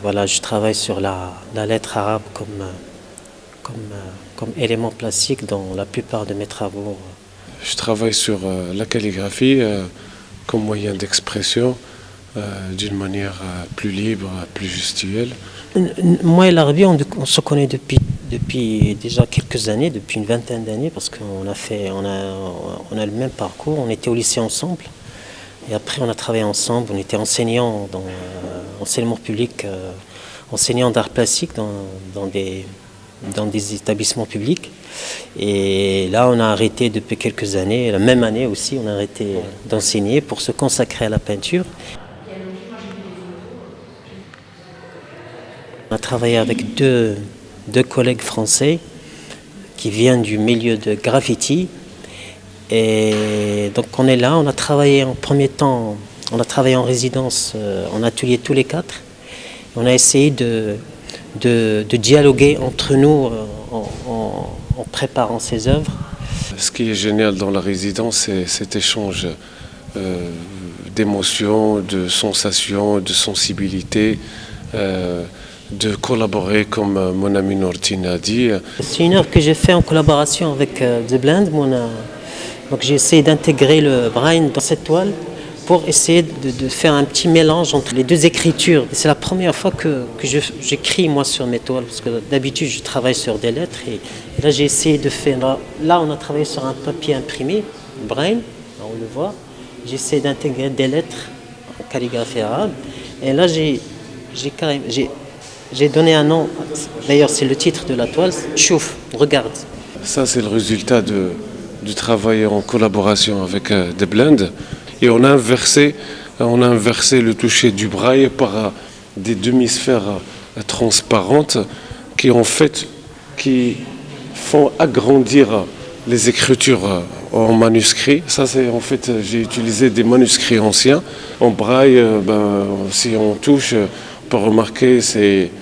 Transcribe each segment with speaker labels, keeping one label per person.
Speaker 1: Voilà, je travaille sur la lettre arabe comme élément plastique dans la plupart de mes travaux.
Speaker 2: Je travaille sur la calligraphie comme moyen d'expression d'une manière plus libre, plus gestuelle.
Speaker 1: Moi et l'Arabie, on se connaît depuis déjà quelques années, depuis une vingtaine d'années, parce qu'on a le même parcours. On était au lycée ensemble, et après on a travaillé ensemble. On était enseignants dans enseignement public, enseignants d'art plastique dans des établissements publics. Et là, on a arrêté depuis quelques années. La même année aussi, on a arrêté d'enseigner pour se consacrer à la peinture. On a travaillé avec deux collègues français qui viennent du milieu de graffiti. Et donc on est là, on a travaillé en premier temps, on a travaillé en résidence, en atelier tous les quatre. On a essayé de dialoguer entre nous en préparant ces œuvres.
Speaker 2: Ce qui est génial dans la résidence, c'est cet échange d'émotions, de sensations, de sensibilité. De collaborer comme mon ami Nordine a dit.
Speaker 1: C'est une œuvre que j'ai faite en collaboration avec The Blend. Donc j'ai essayé d'intégrer le braille dans cette toile pour essayer de faire un petit mélange entre les deux écritures. C'est la première fois que j'écris moi sur mes toiles, parce que d'habitude je travaille sur des lettres et là j'ai essayé de faire. Là on a travaillé sur un papier imprimé, braille, on le voit. J'ai essayé d'intégrer des lettres en calligraphie arabe et là j'ai donné un nom, d'ailleurs c'est le titre de la toile, Chouf, regarde.
Speaker 2: Ça c'est le résultat du travail en collaboration avec The Blend. Et on a inversé le toucher du braille par des demi-sphères transparentes qui font agrandir les écritures en manuscrit. Ça c'est en fait, j'ai utilisé des manuscrits anciens. En braille, si on touche, on peut remarquer c'est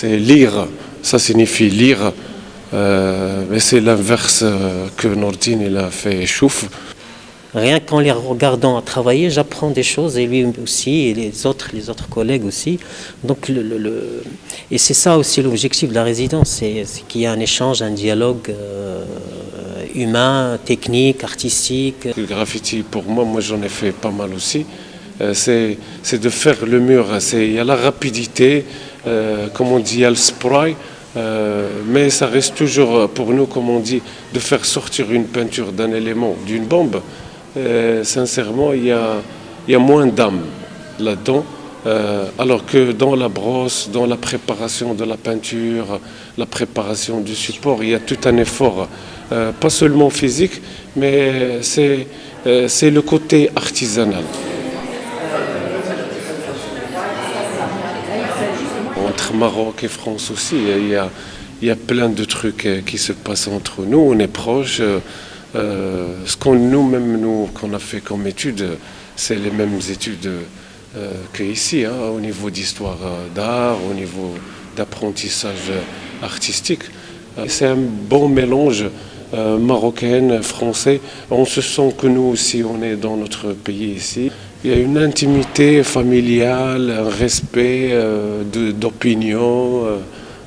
Speaker 2: lire, ça signifie lire, mais c'est l'inverse que Nordine il a fait chouf.
Speaker 1: Rien qu'en les regardant à travailler, j'apprends des choses, et lui aussi, et les autres collègues aussi. Donc et c'est ça aussi l'objectif de la résidence, c'est qu'il y a un échange, un dialogue humain, technique, artistique.
Speaker 2: Le graffiti, pour moi j'en ai fait pas mal aussi. C'est de faire le mur, il y a la rapidité, comme on dit, il y a le spray, mais ça reste toujours pour nous, comme on dit, de faire sortir une peinture d'un élément, d'une bombe. Sincèrement, il y a moins d'âme là-dedans, alors que dans la brosse, dans la préparation de la peinture, la préparation du support, il y a tout un effort, pas seulement physique, mais c'est le côté artisanal. Entre Maroc et France aussi, il y a plein de trucs qui se passent entre nous, on est proches. Ce qu'on a fait comme études, c'est les mêmes études qu'ici, au niveau d'histoire d'art, au niveau d'apprentissage artistique. C'est un bon mélange marocain, français. On se sent que nous aussi, on est dans notre pays ici. Il y a une intimité familiale, un respect d'opinion,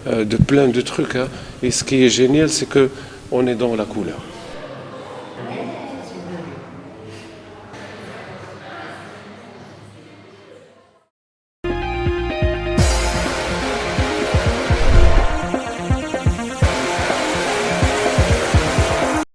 Speaker 2: de plein de trucs. Et ce qui est génial, c'est qu'on est dans la couleur.